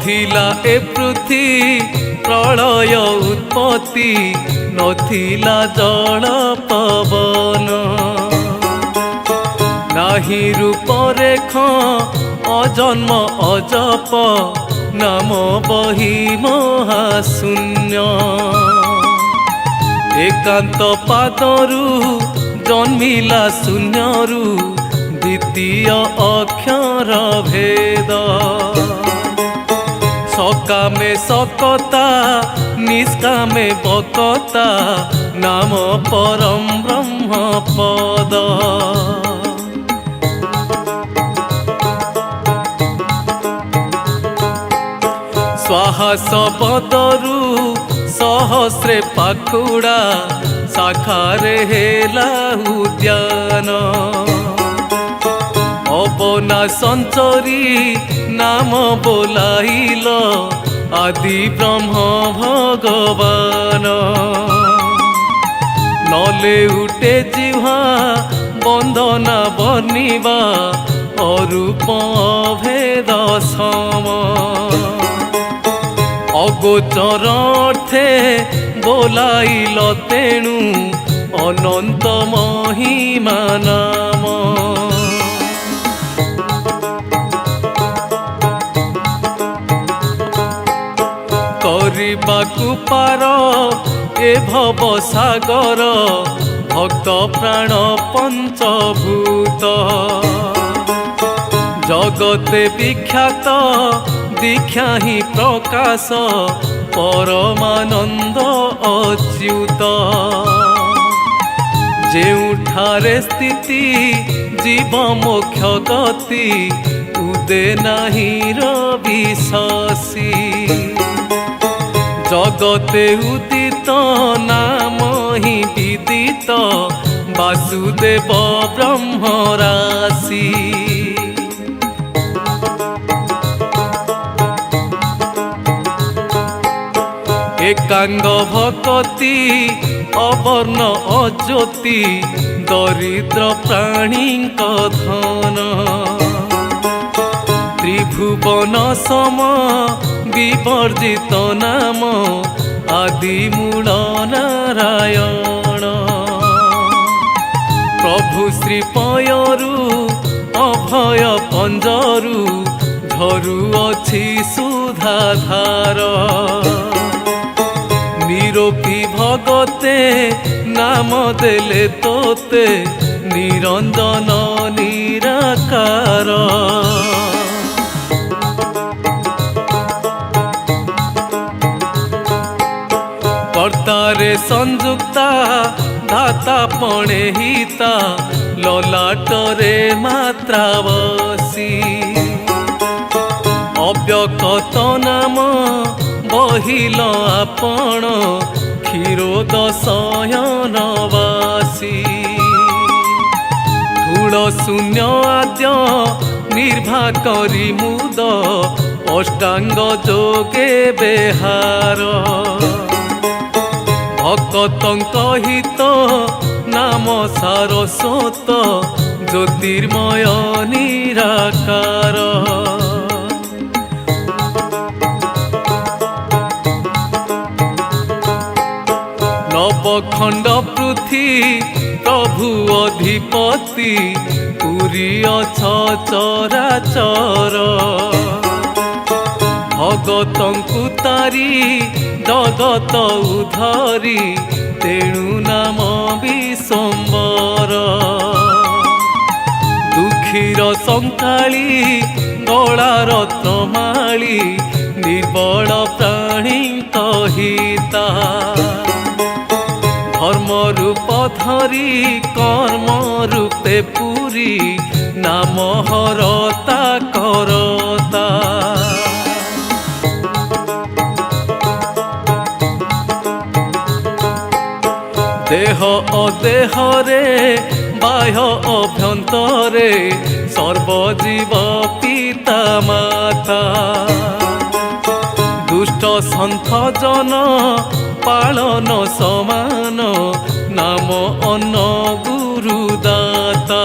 नथिला ए पृथ्वी प्रलय उत्पत्ति नथिला जल पवन नाही रूप रेख अजन्म अजप नाम बही महाशून्य एकांत पादरू जन्मिला शून्यरू द्वितीय अक्षर भेद सकामे सकता निष्कामे बकता नाम परम ब्रह्म पद स्वाहा शब्दरू सहस्रे पाखुड़ा शाखारे हेला उद्यान अबना संचरी नाम बोलाइल आदि ब्रह्म भगवान नले उठे जिह्वा बंदना बनिबा अरूप भेद सम अगोचर अर्थे बोलाइल तेणु अनंत महिमा नाम करबाकु पार ए भव सागर भक्त प्राण पंचभूत जगते विख्यात दीक्षा ही प्रकाश परमानंद अच्युत जेउठारे स्थिति जीव मोक्ष गति उदे नाही रविशसी जगते उदित नाम ही विदित वासुदेव ब्रह्म राशि एकांग भक्ति अवर्ण अज्योति दरिद्र प्राणी धन त्रिभुवन सम विवर्जित नाम आदि मूल नारायण प्रभु श्री पयरू अभय पंजरू झरू अछि सुधाधार निरोपी भगते नाम देले तोते निरंजन निराकार कर्तारे संयुक्ता धाता पणे हिता ललाटरे मात्रा बसी अव्यक्त नाम बहिल आपण क्षीरोद शयनवासी धूल शून्य आद्य निर्भाकरी मुद अष्टांग जोगे बेहार भक्तंक हित नाम सारस्वत ज्योतिर्मय निराकार नवखंड पृथ्वी प्रभु अधिपति पुरी अछ चराचर भगतंकु तारी जगत उधरी तेणु नाम विश्वम्बर दुखीर संकाली गलार त्रमाली निर्बल प्राणी हिता धर्म रूप धरी कर्म रूपे पुरी नाम हरता करता देह अदेह रे बाह्य अभ्यंतरे सर्वजीव पिता माता दुष्ट सन्थ जन पालन समान नाम अन्न गुरुदाता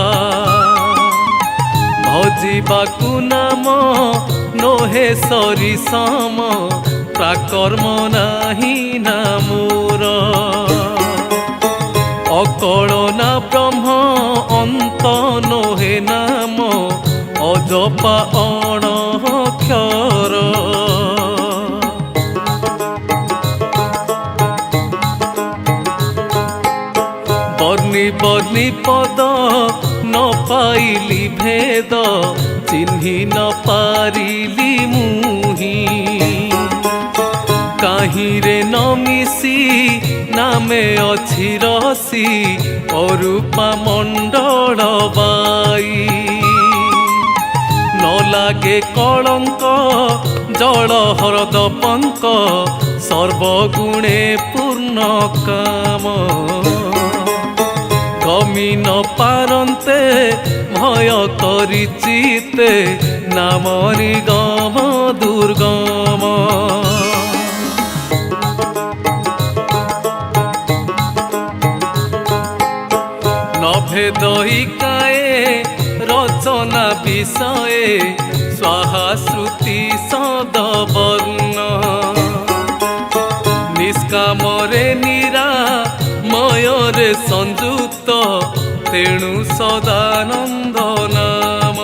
भज ଭଜିବାକୁ ନାମ ନୋହେ ସରିସମ ପ୍ରାକର୍ମ ନାହିଁ ନା ମୋର ଅକଳନା ବ୍ରହ୍ମ ଅନ୍ତ ନୋହେ ନାମ ଅଜପା ଅଣକ୍ଷର ବର୍ଣ୍ଣି ବର୍ଣ୍ଣି ପଦ ନ ପାଇଲି ଭେଦ ଚିହ୍ନି ନ ପାରିଲି ମୁହିଁ କାହିଁରେ ନ ମିଶି ନାମେ ଅଛି ରସି ଅରୂପା ମଣ୍ଡଳ ବାଇ ନ ଲାଗେ କଳଙ୍କ ଜଳ ହରଦ ପଙ୍କ ସର୍ବଗୁଣେ ପୂର୍ଣ୍ଣ କାମ ଗମି ନ ପାରନ୍ତେ ଭୟ କରି ଚିତେ ନାମ ନିଗମ ଦୁର୍ଗମ ନଭେଦଇକାଏ ରଚନା ବିଷয়ে ସ୍ୱାହା ଶ୍ରୁତି ସଦବର୍ଣ୍ଣ ନିଷ୍କାମରେ ନିରାମୟରେ ସଂଯୁକ୍ତ ତେଣୁ ସଦାନନ୍ଦ ନାମ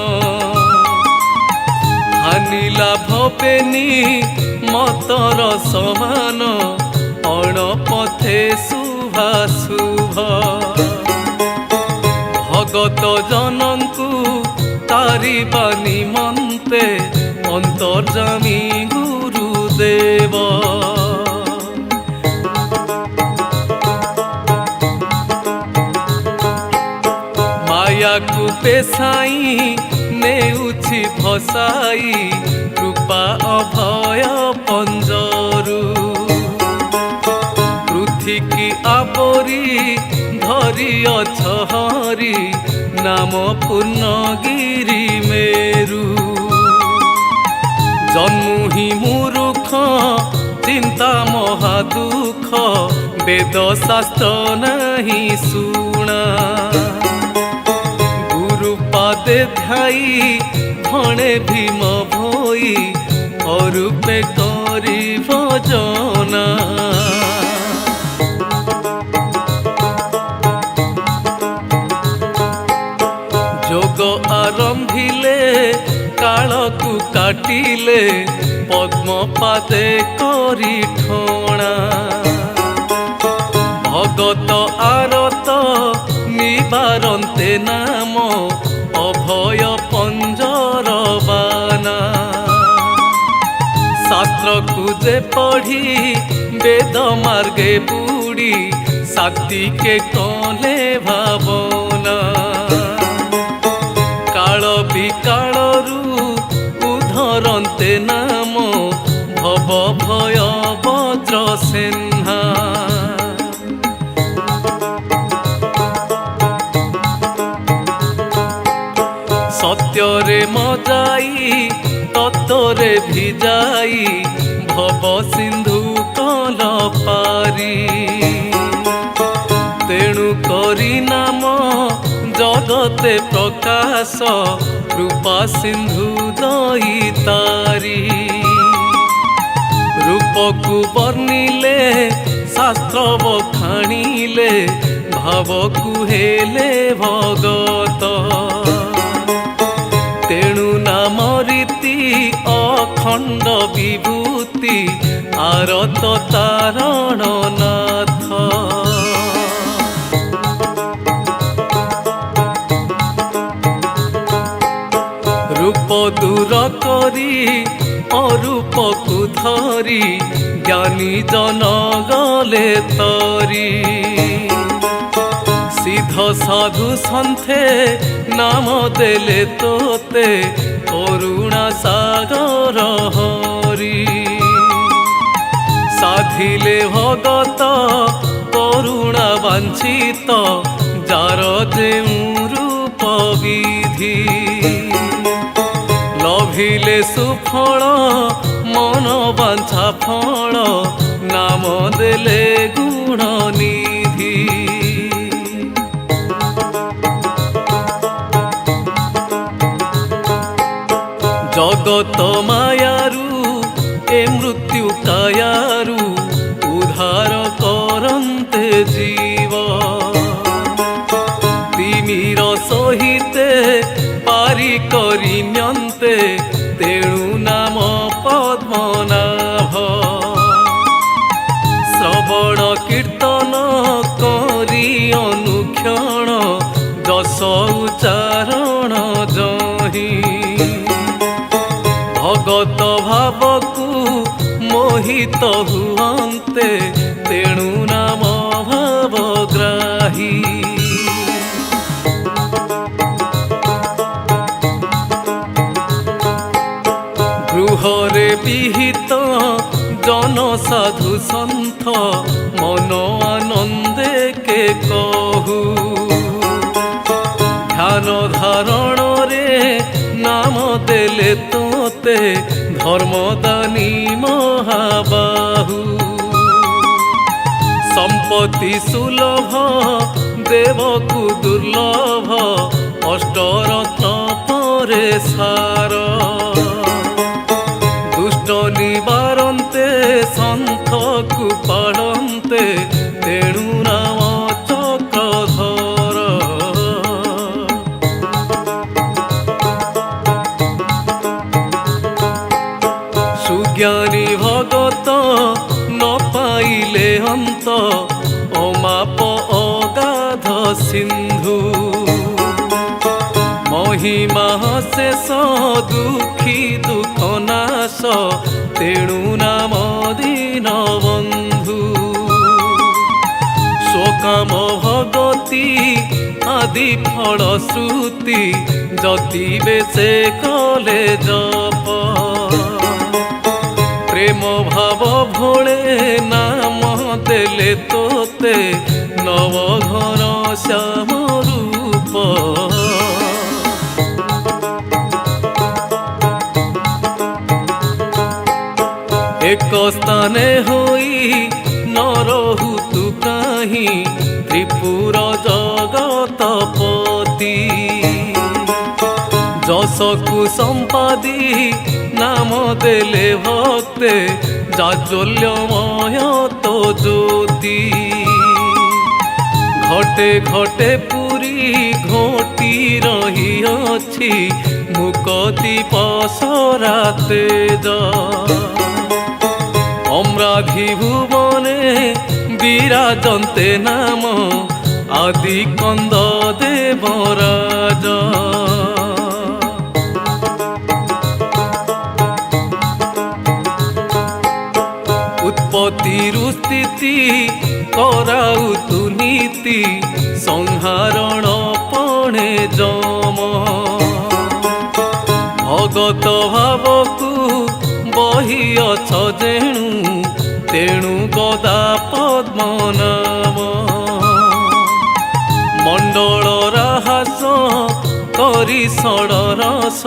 ହାନି ଲାଭ ପେନି ମତର ସମାନ ଅଣପଥେ ଶୁଭାଶୁଭ ଭଗତ ଜନଙ୍କୁ ତାରିବା ନିମନ୍ତେ ଅନ୍ତର୍ଯାମୀ ଗୁରୁଦେବ ମାୟାକୁ ପେଶାଇ ନେଉଛି ଫସାଇ କୃପା ଅଭୟ ପଞ୍ଜରୁ ପୃଥିକି ଆପରି ଧରିଅଛ ହରି ନାମ ପୂର୍ଣ୍ଣଗିରି ମେରୁ ଜନ୍ମୁ ହିଁ ମୂରୁଖ ଚିନ୍ତା ମହା ଦୁଃଖ ବେଦ ଶାସ୍ତ୍ର ନାହିଁ ଶୁଣା ଗୁରୁ ପାଦେ ଧ୍ୟାଇ ଭଣେ ଭୀମ ଭୋଇ ଅରୂପେ କରି ଭଜନା ଯୋଗ ଆରମ୍ଭିଲେ କାଳକୁ କାଟିଲେ ପଦ୍ମ ପାଦେ କରି ଠଣା ଭଗତ ଆରତ ନିବାରନ୍ତେ ନାମ ଅଭୟ ପଞ୍ଜର ବାନା ଶାସ୍ତ୍ରକୁ ଯେ ପଢ଼ି ବେଦ ମାର୍ଗେ ବୁଡ଼ି ସାତ୍ୱିକେ କଲେ ଭାବନା କାଳ ବିକାଳରୁ ଉଦ୍ଧରନ୍ତେ ନାମ ଭବ ଭୟ ବଜ୍ର ସେହ୍ନା ସତ୍ୟରେ ମଜାଇ ତତ୍ତ୍ୱରେ ଭିଜାଇ ଭବ ସିନ୍ଧୁ କଲ ପାରି ତେଣୁ କରି ନାମ ଜଗତେ ପ୍ରକାଶ କୃପା ସିନ୍ଧୁ ଦଇ ତାରି ରୂପକୁ ବର୍ଣ୍ଣିଲେ ଶାସ୍ତ୍ର ବଖାଣିଲେ ଭାବକୁ ହେଲେ ଭଗତ ତେଣୁ ନାମ ରୀତି ଅଖଣ୍ଡ ବିଭୂତି ଆରତ ତାରଣ ନାଥ ରୂପ ଦୂର କରି ଅରୂପକୁ ଧରି ଜ୍ଞାନୀ ଜନ ଗଲେ ତରି ସିଦ୍ଧ ସାଧୁ ସନ୍ଥେ ନାମ ଦେଲେ ତୋତେ କରୁଣା ସାଗର ହରି ସାଧିଲେ ଭଗତ କରୁଣା ବାଞ୍ଛିତ ଯାର ଯେଉଁ ରୂପ ବିଧି ଲଭିଲେ ସୁଫଳ ମନ ବାଞ୍ଛା ଫଳ ନାମ ଦେଲେ ଗୁଣ ନିଧି জগত মায়ারু এ মৃত্যু কায়ারু উদ্ধার করন্তে জীব তিমির সহিতে পারি করি নিয়ন্তে তেণু নাম পদ্মনাভ শ্রবণ কীর্তন করি অনুক্ষণ যশ উচ্চারণ জহি ভগত ভাবকু মোহিত হুଅନ୍ତେ তেণু নাম ভাবগ্রাহী গৃহরে বিহিত জন সাধু সন্থ মন আনন্দে কে কহু ধ্যান ধারণরে নাম দেলে তোতে ধর্মদানী মহাবাহু সম্পত্তি সুলভ দেবকু দুর্লভ অষ্টরত্ন পরে সার দুষ্ট নিবারন্তে সন্থকু পাড়ন্তে তেণু নাম চক্রধর সুজ্ঞানী ভগত ন পাইলে অন্ত অমাপ অগাধ সিন্ধু মহিমা শেষ দুঃখী দুঃখ নাশ তেণু নাম দীন বন্ধু শোকাম ভগতি আদি ফল শ্রুতি যতি বেশে কলে জপ প্রেম ভাব ভোলে নাম দেলে তোতে নব ঘর শ্যাম রূপ এক স্থানে হই নরহু তু কাহি ত্রিপুর জগতপতি যশকু সম্পাদি নাম দেলে ভক্তে জাজ্বল্যময় তো জ্যোতি ঘটে ঘটে পুরী ঘটি রহিଅছি মুকতি পসরা তেজ অম্রাধি ভুবনে বিরাজন্তে নাম আদি কন্দ দেবরাজ উৎপত্তিরু স্থিতি କରାଉ তু নীতি সংহারণ পণে যম ভগত ভাবকু বহিଅଛ ଯେଣୁ ତେଣୁ ଗଦା ପଦ୍ମନାମ ମଣ୍ଡଳ ରାହାସ କରି ଷଡ଼ରସ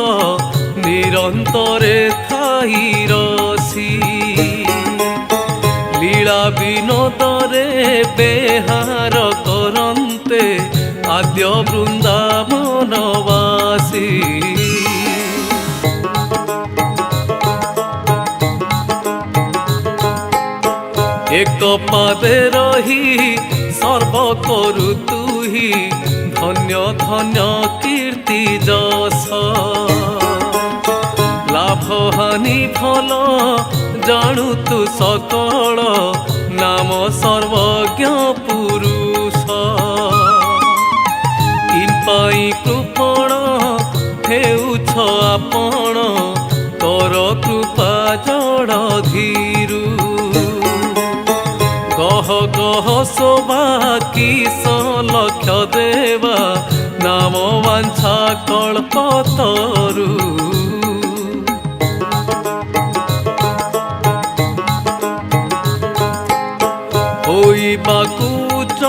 ନିରନ୍ତରେ ଥାଇ ରସି লীলা বিনোদরে বেহার করন্তে আদ্য বৃন্দাবনবাসী এক পাদে রহি সর্ব করু তুহি ধন্য ধন্য কীর্তি যশ লাভ হানি ফল জাণু তু সকল নাম সর্বজ্ঞ পুরুষ কিম্পাই কৃপণ হেউছ আপন কর কৃপা জড় ধীরু গহ গহ শোভা কিস লক্ষ দেবা নাম বাঞ্ছা কল্পতরু হইবাকুচ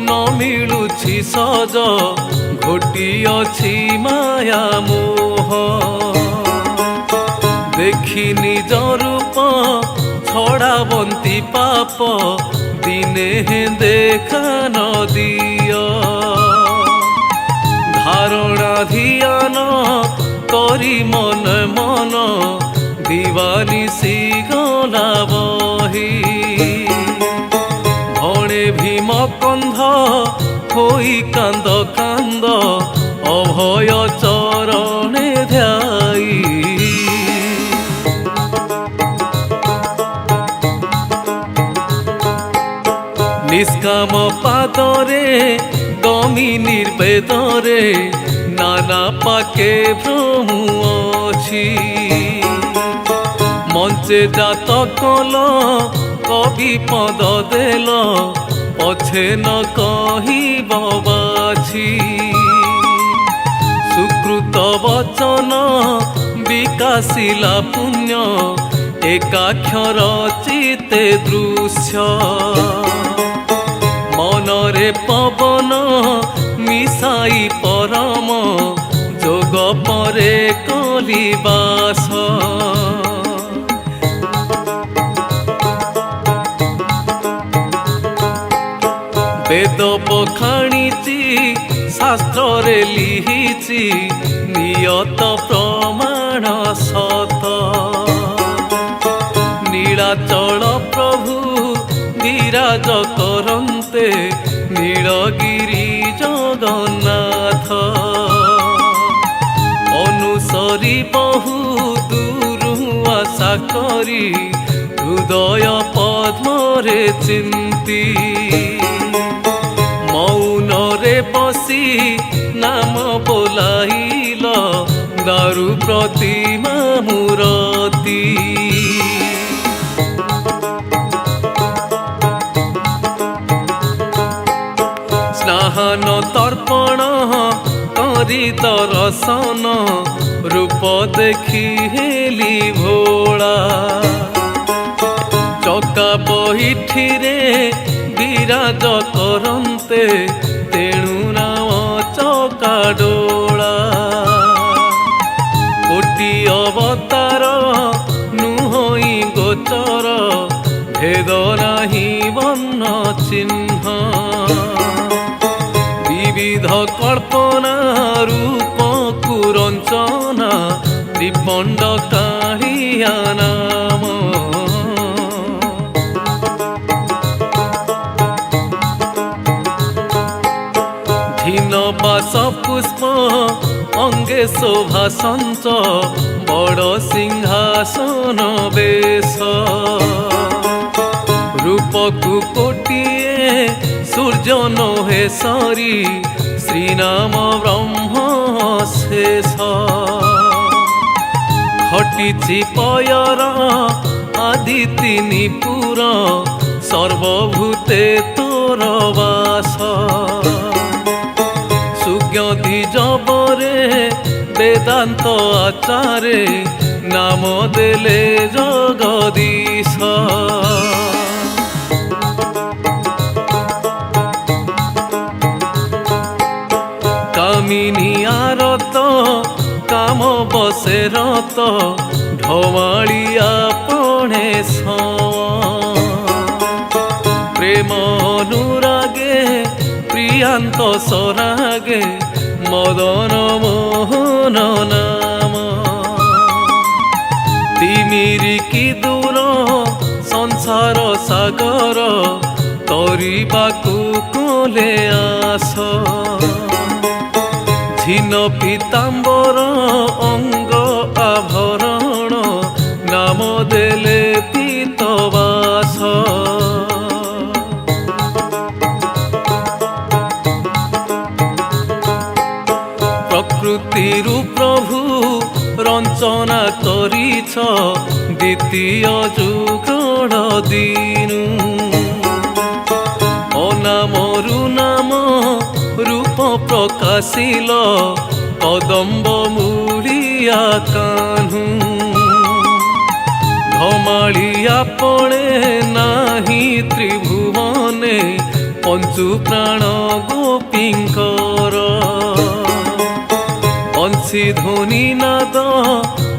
ন মিলুছি সজ ঘটিଅছি মায়া মোহ দেখি নিজ রূপ ছড়াবন্তি পাপ দিনে দেখা নদিয় ধারণা ধিয়ান করি মন মন দিবানিশি গলা বহি ভণে ভীম কন্ধ হই কান্দ কান্দ অভয় চরণে ধ্যাই নিষ্কাম পাদরে গমি নির্বেদরে নানা পাকে ভ্রমু অছি মঞ্চে জাত কল কবি পদ দেল পছে ন কহিব বাছি সুকৃত বচন বিকাশিলা পুণ্য একাক্ষর চিতে দৃশ্য মনরে পবন মিশাই পরম যোগ পরে কলিবাস বেদ বখাণিছি শাস্ত্রে লিহিছি নিয়ত প্রমাণ সত নীলাচল প্রভু বিরাজ করন্তে নীলগিরি জগন্নাথ অনুসরি বহু দূরু আশা করি হৃদয় পদ্মরে চিন্তি মৌনরে বসি নাম বোলাইল দারু প্রতিমা মূরতি স্নান তর্পণ করি দর্শন রূপ দেখি হেলি ভোলা চকা বহিঠিরে বিরাজ করন্তে তেণু নাম চকা ডোলা কোটি অবতার নুহই গোচর ভেদ নাহি বর্ণ চিহ্ন বিবিধ কল্পনা রূপ কুরঞ্চনা ত্রিপণ্ড কাহিয়া নাম ধীন বাস পুষ্প অঙ্গে শোভা সঞ্চ বড় সিংহাসন বেশ রূপকু কোটিয়ে সূর্য নহে সরি শ্রীনাম ব্রহ্ম শেষ ঘটিছি পয়র আদি তিনি পুর সর্বভূতে তোর বাস সুজ্ঞতি জবরে বেদান্ত আচারে নাম দেলে জগদীশ কামিনী আরত কাম বসে রত ঢমালিয়া পণে প্রেম অনুরাগে প্রিয়ান্ত সরাগে মদন মোহন নাম তিমিরি কি দূর সংসার সাগর তরিবাকু কোলে আস ঝিন পিতাম্বর অঙ্গ আভরণ নাম দেলে পীতবাস প্রকৃতির প্রভু রঞ্চনা করিছ দ্বিতীয় যুগড় দিনু অনামরু নাম রূপ প্রকাশিল কদম্ব মূলিয়া কাহ্নু ধমালিয়া পড়ে নাহি ত্রিভুবনে পঞ্চু প্রাণ গোপীঙ্কর বଂଶୀ ଧ୍ୱନି ନାଦ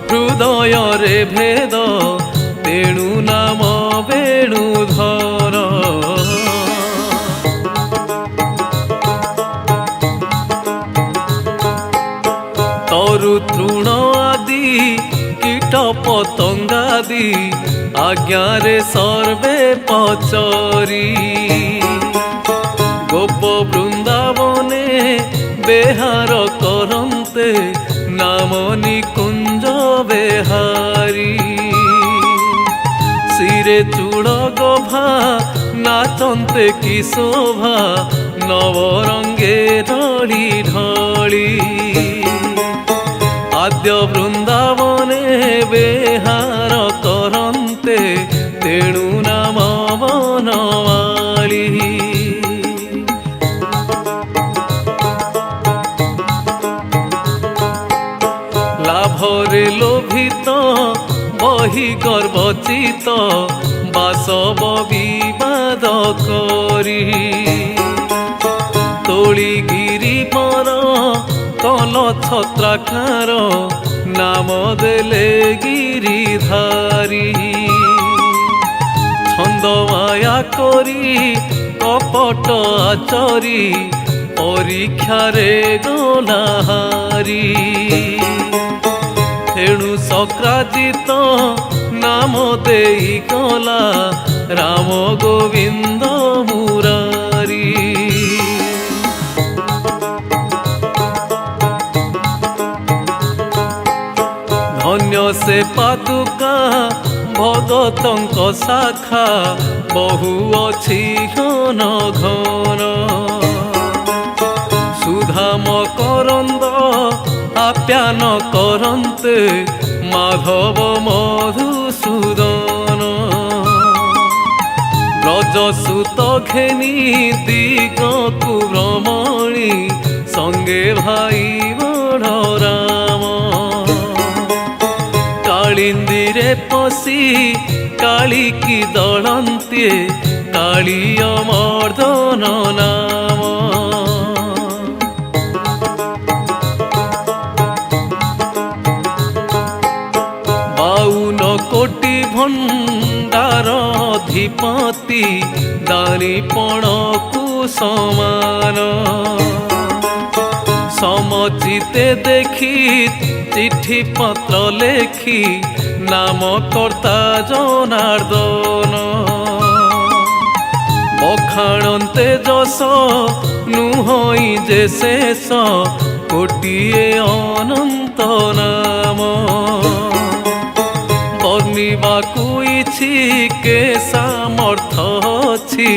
ହୃଦୟରେ ଭେଦ ତେଣୁ ନାମ ବେଣୁଧର। ତରୁ ତୃଣ কীট পতঙ্গাদি আজ্ঞারে সর্বে পচরি গোপ বৃন্দাবনে বেহার করন্তে নাম নিকুঞ্জ বেহারি শিরে চূড় গোভা নাচন্তে কি শোভা নবরঙ্গে ঢଳି ঢଳି আদ্য বৃন্দাবনে বেহার করন্তে তেণু নাম বনমালী লাভরে লোভিত বহি গর্বচিত বাসব বিবাদ করি তোଳି গিরিবর কল ছত্রাকার নাম দেলে গিরিধারী ছন্দ মায়া করি কপট আচরি পরীক্ষারে গলাহারি তেণু সক্রাজিত নাম দেই গলা রাম গোবিন্দ মুরারি ধন্য সে পাদুকা ভগতঙ্ক শাখা বহু অছি ঘন ঘন সুধাম করন্দ আপ্যান করন্তে মাধব মধুসূদন ব্রজসুত ঘেনি দিগকু ভ্রমণী সঙ্গে ভাই বড় রাম কালিন্দিরে পশি কালিকি দলন্তে কালিয় মর্দন নাম কোটি ভণ্ডার অধিপতি দানিপণকু সমান সমচিতে দেখি চিঠি পত্র লেখি নাম কর্তা জনার্দন বখাণন্তে যশ নুহই যে শেষ কোটিয়ে অনন্ত নাম বর্ণিবাকু ইছি কে সামর্থ অছি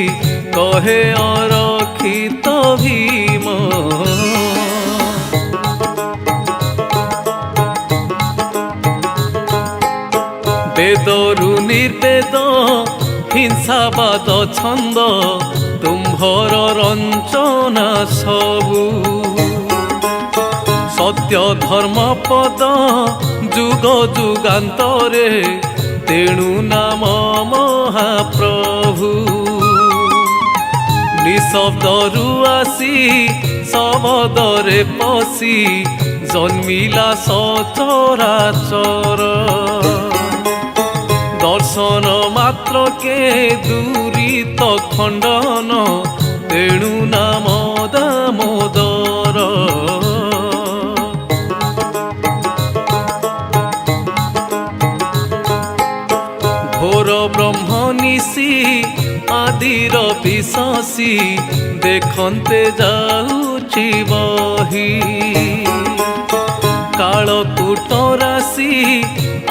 কহে অরক্ষিত ভীম বেদরু নির্বেদ হিংসাবাদ ছন্দ তুম্ভর রঞ্চনা সবু সত্য ধর্ম পদ যুগ যুগান্তরে তেণু নাম মহাপ্রভু নিঃশব্দরু আসি শবদরে পশি জন্মিলা সচরাচর দর্শন মাত্রকে দূরিত খণ্ডন তেণু নাম দামোদর ঘোর ব্রহ্ম নিশি আদির বিশাসী দেখন্তে যাউছি বহি কালকূট রাশি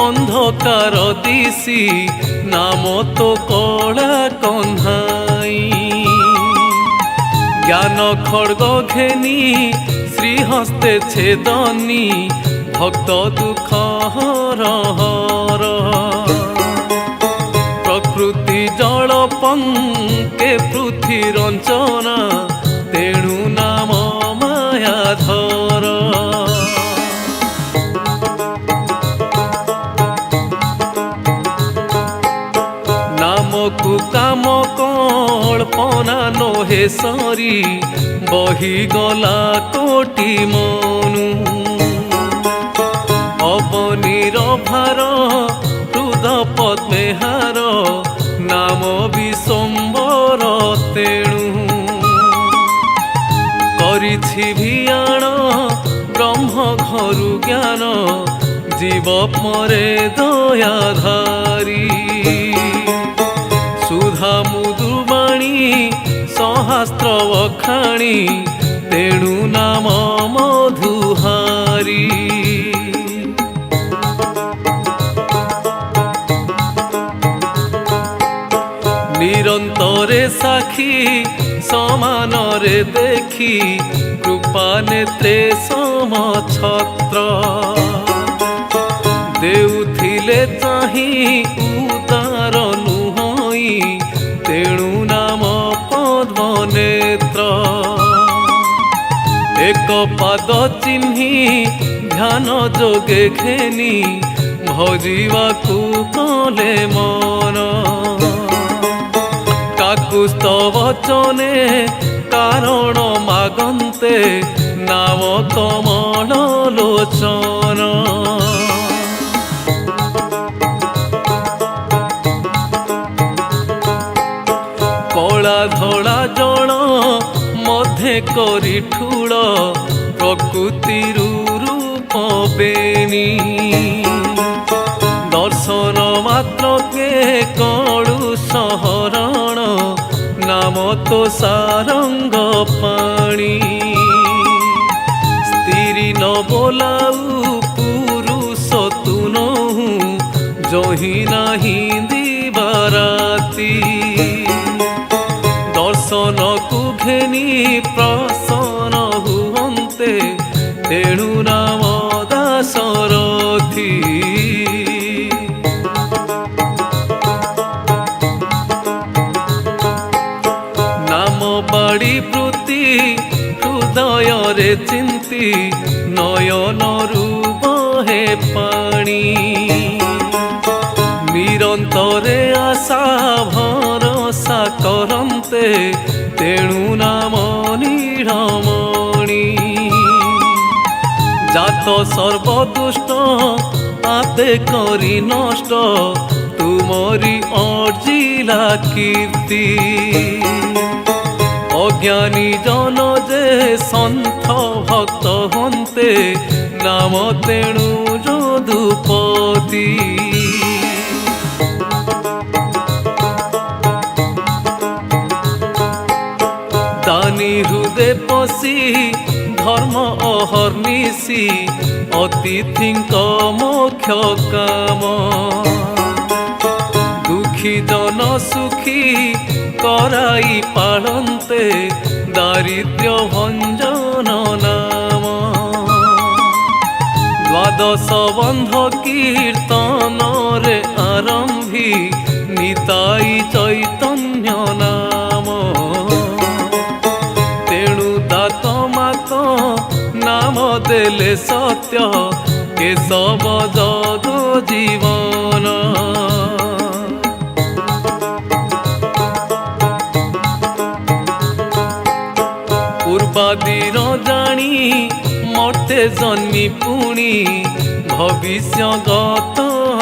অন্ধকার দিশি নাম তো কলা কন্হাই জ্ঞান খড়গ ঘেনি শ্রীহস্তে ছেদনি ভক্ত দুঃখ হর হর প্রকৃতি জল পঙ্কে পৃথি রঞ্চনা তেণু নাম মায়াধর নামকু কাম কল্পনা নহে সরি বহি গলা কোটি মনু অবনীর ভার হৃদ পদ্মে হার নাম বিশ্বম্বর তেণু করিছি ভিয়াণ ব্রহ্ম ঘরু জ্ঞান জীব পরে দয়াধারী সুধা মুদুবাণী সহস্র অখাণী তেণু নাম মধুহারি নিরন্তরে সাক্ষী সমানরে দেখি কৃপা নেত্রে সমছত্র দেউথিলে চাহি উদার নুহই তেণু নাম পদ্মনেত্র এক পাদ চিহ্নি ধ্যান যোগে ঘেনি ভজিবাকু কলে মন কাকুস্ত বচনে কারণ মাগন্তে নাম কমল লোচন কলা ধলা জল মধ্যে করি ঠুল প্রকৃতিরু রূপ বেনি দর্শন মাত্রকে কলু সহরণ নাম তো সারঙ্গ পাণী স্ত্রী ন বোলাউ পুরুষ তু নহু জহি নাহি দিবারাতি দর্শন কু ঘেনি প্রসন্ন হুয়ন্তে তেণু নাম দাশরথী নাম বাড়ি বৃত্তি হৃদୟରେ চিন্তি নয়নরু বহে পাণি নিরন্তরে আশা ভরসা করন্তে তেণু নাম নীড়মণি জাত সর্বদুষ্ট আপে করি নষ্ট তুমরি অর্জিলা কীর্তি অজ্ঞানী জন যে সন্থ ভক্ত হন্তে নাম তেণু যদুপতি দানি হৃদে পশি ধর্ম অহর্নিশি অতিথিঙ্ক মোক্ষ কাম দুঃখী জন সুখী করাই পালন্তে দারিদ্র্য ভঞ্জন নাম দ্বাদশ বন্ধ কীর্তনরে আরম্ভি নিতাই চৈতন্য নাম তেণু দাত মাত নাম দেলে সত্য কেশব জগ জীবন ପୂର୍ବାଦିର ଜାଣି ମର୍ତ୍ତେ ଜନ୍ମି ପୁଣି ଭବିଷ୍ୟଗତ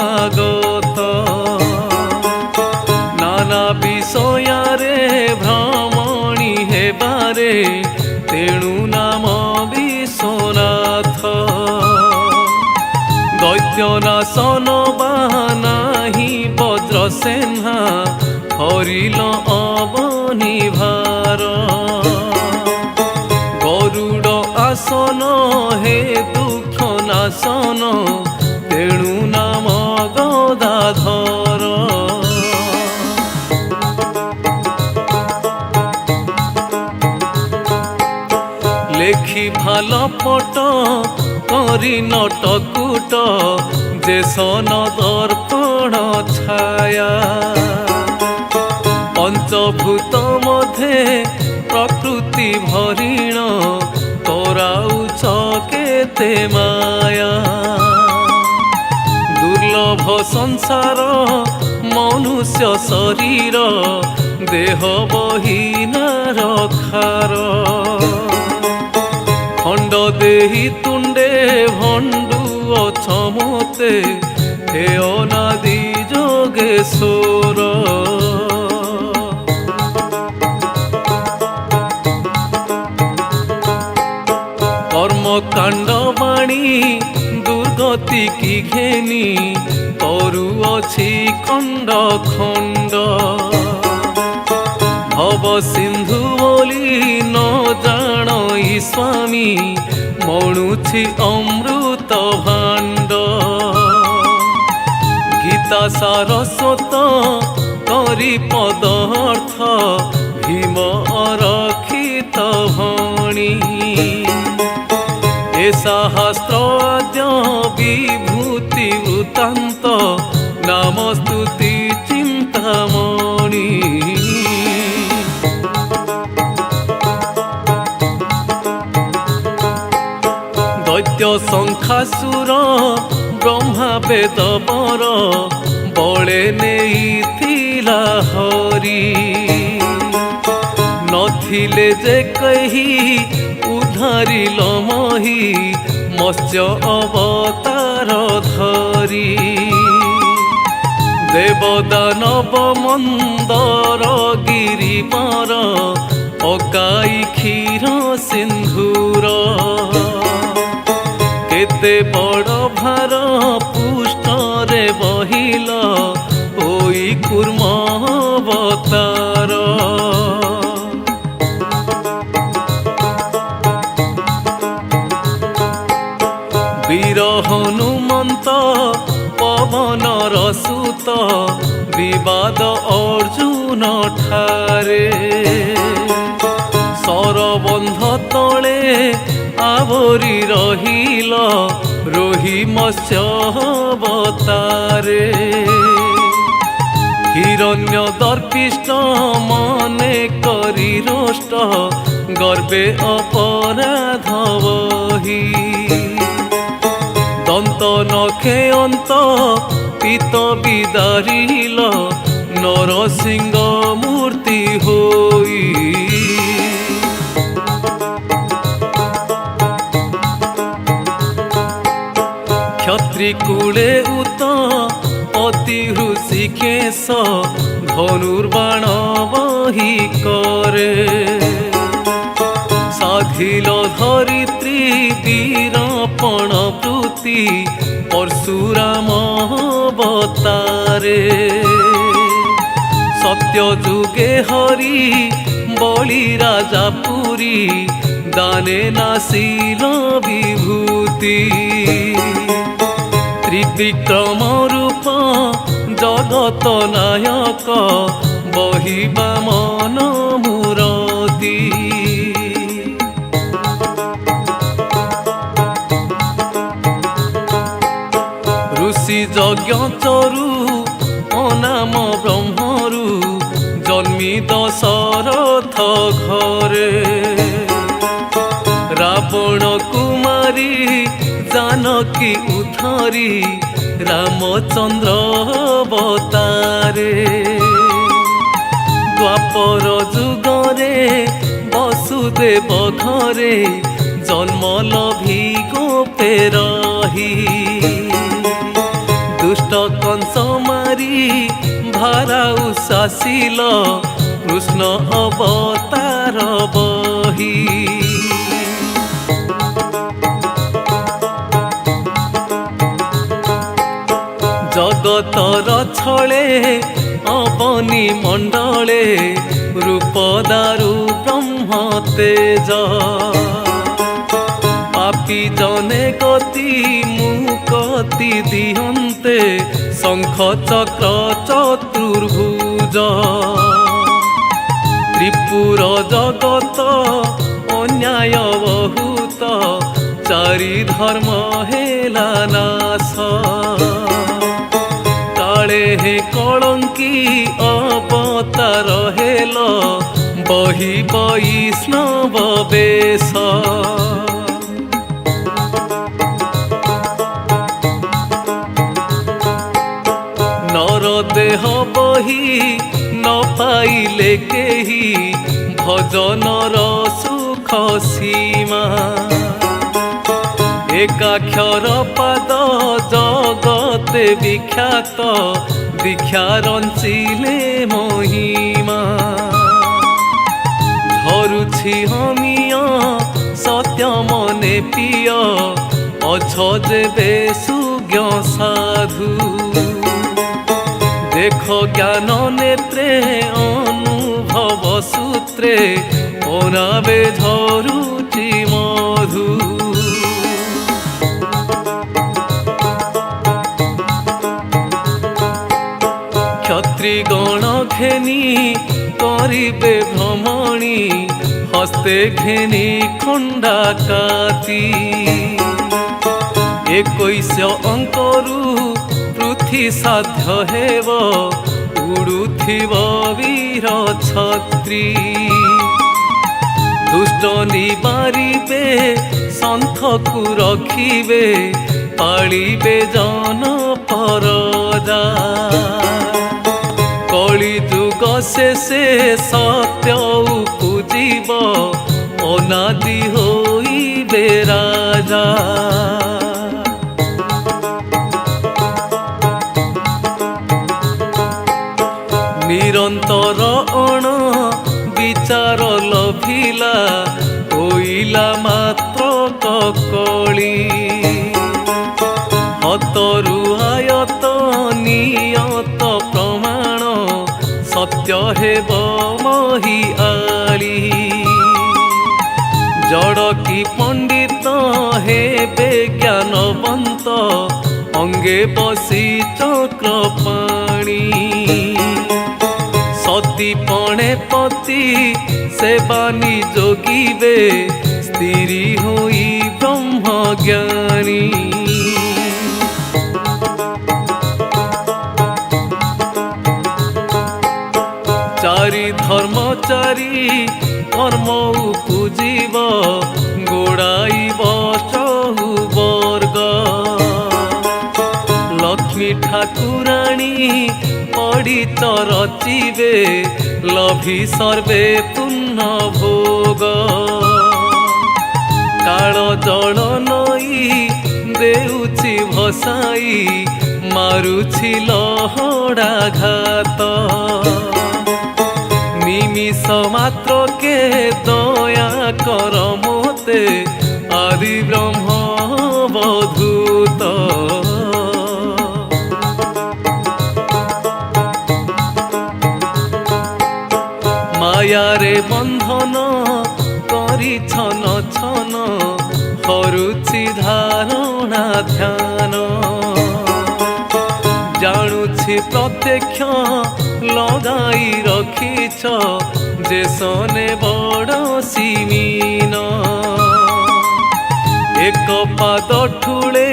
আগত নানা বিষୟରେ ভ্রমণী হেবারে তেণু নাম বিশ্বনাথ দৈত্য নাশন বাহানাহি বজ্রসেনা হরিল অবনি ভার গরুড় আসন হে দুঃখ নাশন তেণু নাম গদাধর লেখি ভাল পট করি নটকুট যে সন দর্পণ ছায়া পঞ্চভূত মধ্যে প্রকৃতি ভরিণ করাউছ কেতে মায়া দুর্লভ সংসার মনুষ্য শরীর দেহ বহিনার খার খণ্ড দেহি তুণ্ডে ভণ্ডু অছমতে হে অনাদি যোগেশ্বর কর্মকাণ্ড বাণী দুর্গ ଗତିକି ଘେନି କରୁଅଛି ଖଣ୍ଡ ଖଣ୍ଡ। ভব সিন্ধু বলি ন জাণই স্বামী মণুছি অমৃত ভাণ্ড। গীতা সারস্বত করি পদার্থ ভীম অরক্ষিত ভণি। এ শাস্ত্র আদ্য বিভূতি বৃত্তান্ত নামস্তুতি চিন্তামণি। দৈত্য শঙ্খাসুর ব্রহ্মা বেদ বর বলে নেইথিলা হরি। নথিলে যে কহি উদ্ধারিল মহি মৎস্য অবতার ধরি। দেবদানব মন্দর গিরিবর পকাই ক্ষীর সিন্ধুর। কেতে বড় ভার পুষ্টরে বহিল ওই কুর্ম অবতার। বীর হনুমন্ত পবনর সুত বিবাদ অর্জুন ঠারে। ସରବନ୍ଧ ତଳେ ଆବରି ରହିଲ ରୋହି ମତ୍ସ୍ୟ ଅବତାରେ। ହିରଣ୍ୟ ଦର୍ପିଷ୍ଟ ମନେ କରି ରୋଷ୍ଟ ଗର୍ବେ ଅପରାଧ ବହି। দন্ত নখে অন্ত পিত বিদারিল নরসিংহ মূর্তি হই। ক্ষত্রিকুলে উত অতি হৃষিকেশ ধনুর্বাণ বহি করে। সাধিল ধরিত্রী বীরপণ প্রতি পরশুরাম অবতারে। সত্য যুগে হরি বলি রাজা পুরী দানে নাসিল বিভূতি। ত্রিবিক্রম রূপ জগত নায়ক বহিবা মন মূরতি। ঋষি যজ্ঞ চরু অনাম ব্রহ্মরু জন্মি দশরথ ঘরে। রাবণ কুমারী জানকী উদ্ধরি রামচন্দ্র অবতারে। দ্বাপর যুগরে বসুদেব ঘরে জন্ম লভি গোপে রহি। দুষ্ট কংস মারি ভারাউ শাসিল কৃষ্ণ অবতার বহি। জগতর ছলে অবনি মণ্ডলে রূপদারু ব্রহ্ম তেজ। পাপি জনে গতি মুকতি দিহন্তে শঙ্খ চক্র চতুর্ভুজ। ত্রিপুর জগত অন্যায় বহুত চারি ধর্ম হেলা নাশ। কালে হে কলঙ্কি অবতার হেল বহি বৈষ্ণব বেশ। নর দেহ বহি ন পাইলে কেহি ভজনর সুখ সীমা। একাক্ষর পাদ জগতে বিখ্যাত দীক্ষা রঞ্চিলে মহিমা। ঝরুছি হমিয় সত্য মনে প্রিয় অছ যেবে সাধু দেখ জ্ঞান নেত্রে অনুভব সূত্রে অনাবে ঝরুচি মধু ক্ষত্রিগণ ঘেনি করিবে ভ্রমণী হস্তে ঘেনি খণ্ডা কাতি 21 অঙ্করু পৃথি সাধ্য হেব উড়ুথিব বীর ছত্রী দুষ্ট নিবারিবে সন্থকু রখিবে পাଳିবে জন পরজা কলি যুগ শেষে সত্য উপজিব অনাদি হইবে রাজা নিরন্তর অণ বিচার লভিলা হইলা মাত্র ককলি হতরু আয়ত নিয়ত প্রমাণ সত্য হেব মহিয়ালি জড় কি পণ্ডিত হেবে জ্ঞানবন্ত অঙ্গে বসি চক্রপাণী সতী পণে পতি সেবানি যোগিবে স্ত্রী হই ব্রহ্মজ্ঞানী চারি ধর্মচারী কর্ম উপজীব গোড়াইব চহু বর্গ লক্ষ্মী ঠাকুরাণী পড়িত রচিবে লভি সর্বে পুণ্য ভোগ কাଳ জଳ নই দেউছি ভসাই মারুছি লহড়া ঘাত নিমিষ মাত্রকে দয়া কর মোতে আদি ব্রহ্ম বধূত মায়ারে বন্ধন করি ছন ছন হরুছি ধারণা ধ্যান জাণুছি প্রত্যক্ষ লগাই রখিছ যে সনে বড় সিমিন এক পাদ ঠুলে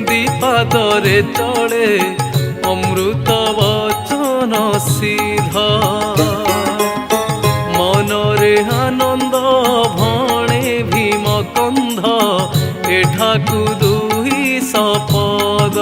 দ্বিপাদরে চলে অমৃত বচন সিদ্ধ মনরে আনন্দ ভণে ভীম কন্ধ এঠাকু দুই সপদ